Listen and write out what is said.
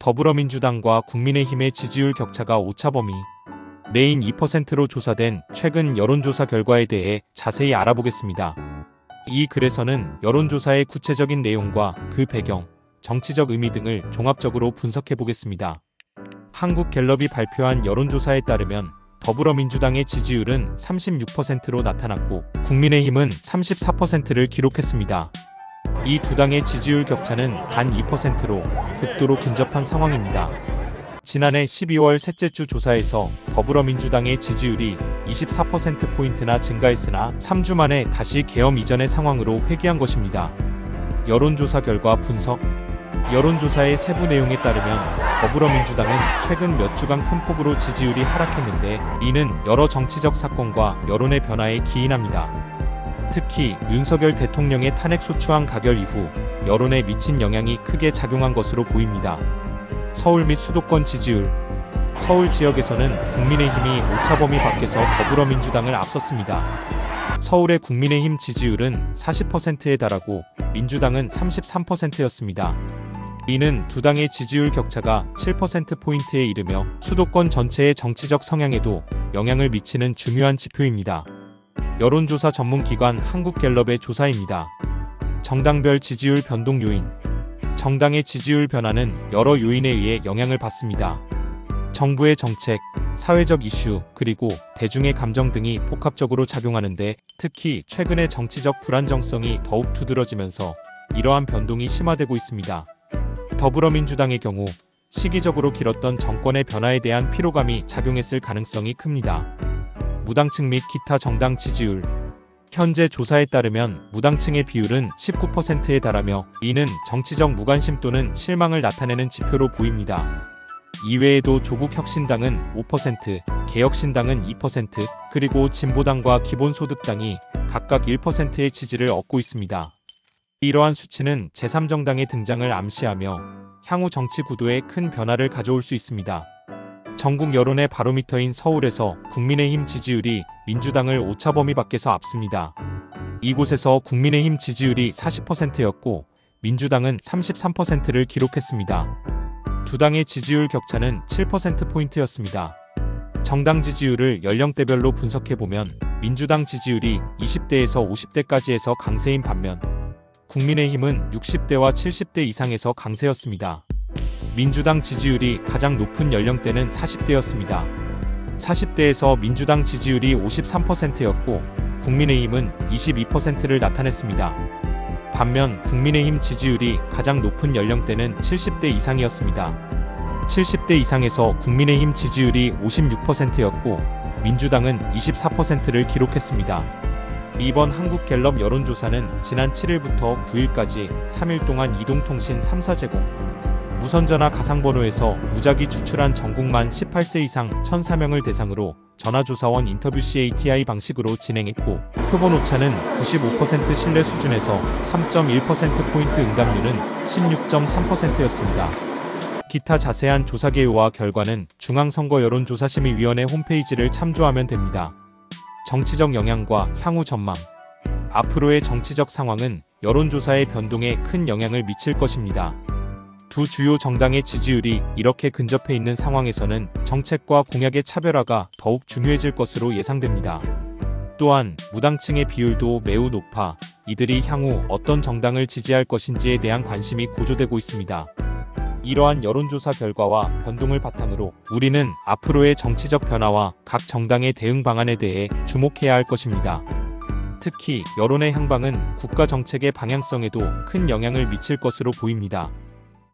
더불어민주당과 국민의힘의 지지율 격차가 오차범위 내인 2%로 조사된 최근 여론조사 결과에 대해 자세히 알아보겠습니다. 이 글에서는 여론조사의 구체적인 내용과 그 배경, 정치적 의미 등을 종합적으로 분석해보겠습니다. 한국갤럽이 발표한 여론조사에 따르면 더불어민주당의 지지율은 36%로 나타났고 국민의힘은 34%를 기록했습니다. 이 두 당의 지지율 격차는 단 2%로 극도로 근접한 상황입니다. 지난해 12월 셋째 주 조사에서 더불어민주당의 지지율이 24%포인트나 증가했으나 3주 만에 다시 계엄 이전의 상황으로 회귀한 것입니다. 여론조사 결과 분석. 여론조사의 세부 내용에 따르면 더불어민주당은 최근 몇 주간 큰 폭으로 지지율이 하락했는데 이는 여러 정치적 사건과 여론의 변화에 기인합니다. 특히 윤석열 대통령의 탄핵소추안 가결 이후 여론에 미친 영향이 크게 작용한 것으로 보입니다. 서울 및 수도권 지지율. 서울 지역에서는 국민의힘이 오차범위 밖에서 더불어민주당을 앞섰습니다. 서울의 국민의힘 지지율은 40%에 달하고 민주당은 33%였습니다. 이는 두 당의 지지율 격차가 7%포인트에 이르며 수도권 전체의 정치적 성향에도 영향을 미치는 중요한 지표입니다. 여론조사 전문기관 한국갤럽의 조사입니다. 정당별 지지율 변동 요인. 정당의 지지율 변화는 여러 요인에 의해 영향을 받습니다. 정부의 정책, 사회적 이슈, 그리고 대중의 감정 등이 복합적으로 작용하는데 특히 최근의 정치적 불안정성이 더욱 두드러지면서 이러한 변동이 심화되고 있습니다. 더불어민주당의 경우 시기적으로 길었던 정권의 변화에 대한 피로감이 작용했을 가능성이 큽니다. 무당층 및 기타 정당 지지율. 현재 조사에 따르면 무당층의 비율은 19%에 달하며 이는 정치적 무관심 또는 실망을 나타내는 지표로 보입니다. 이외에도 조국혁신당은 5%, 개혁신당은 2%, 그리고 진보당과 기본소득당이 각각 1%의 지지를 얻고 있습니다. 이러한 수치는 제3정당의 등장을 암시하며 향후 정치 구도에 큰 변화를 가져올 수 있습니다. 전국 여론의 바로미터인 서울에서 국민의힘 지지율이 민주당을 오차범위 밖에서 앞섭니다. 이곳에서 국민의힘 지지율이 40%였고 민주당은 33%를 기록했습니다. 두 당의 지지율 격차는 7%포인트였습니다. 정당 지지율을 연령대별로 분석해보면 민주당 지지율이 20대에서 50대까지에서 강세인 반면 국민의힘은 60대와 70대 이상에서 강세였습니다. 민주당 지지율이 가장 높은 연령대는 40대였습니다. 40대에서 민주당 지지율이 53%였고 국민의힘은 22%를 나타냈습니다. 반면 국민의힘 지지율이 가장 높은 연령대는 70대 이상이었습니다. 70대 이상에서 국민의힘 지지율이 56%였고 민주당은 24%를 기록했습니다. 이번 한국갤럽 여론조사는 지난 7일부터 9일까지 3일 동안 이동통신 3사 제공, 무선전화 가상번호에서 무작위 추출한 전국만 18세 이상 1,004명을 대상으로 전화조사원 인터뷰 CATI 방식으로 진행했고 표본 오차는 95% 신뢰 수준에서 3.1%포인트 응답률은 16.3%였습니다. 기타 자세한 조사 개요와 결과는 중앙선거여론조사심의위원회 홈페이지를 참조하면 됩니다. 정치적 영향과 향후 전망. 앞으로의 정치적 상황은 여론조사의 변동에 큰 영향을 미칠 것입니다. 두 주요 정당의 지지율이 이렇게 근접해 있는 상황에서는 정책과 공약의 차별화가 더욱 중요해질 것으로 예상됩니다. 또한 무당층의 비율도 매우 높아 이들이 향후 어떤 정당을 지지할 것인지에 대한 관심이 고조되고 있습니다. 이러한 여론조사 결과와 변동을 바탕으로 우리는 앞으로의 정치적 변화와 각 정당의 대응 방안에 대해 주목해야 할 것입니다. 특히 여론의 향방은 국가 정책의 방향성에도 큰 영향을 미칠 것으로 보입니다.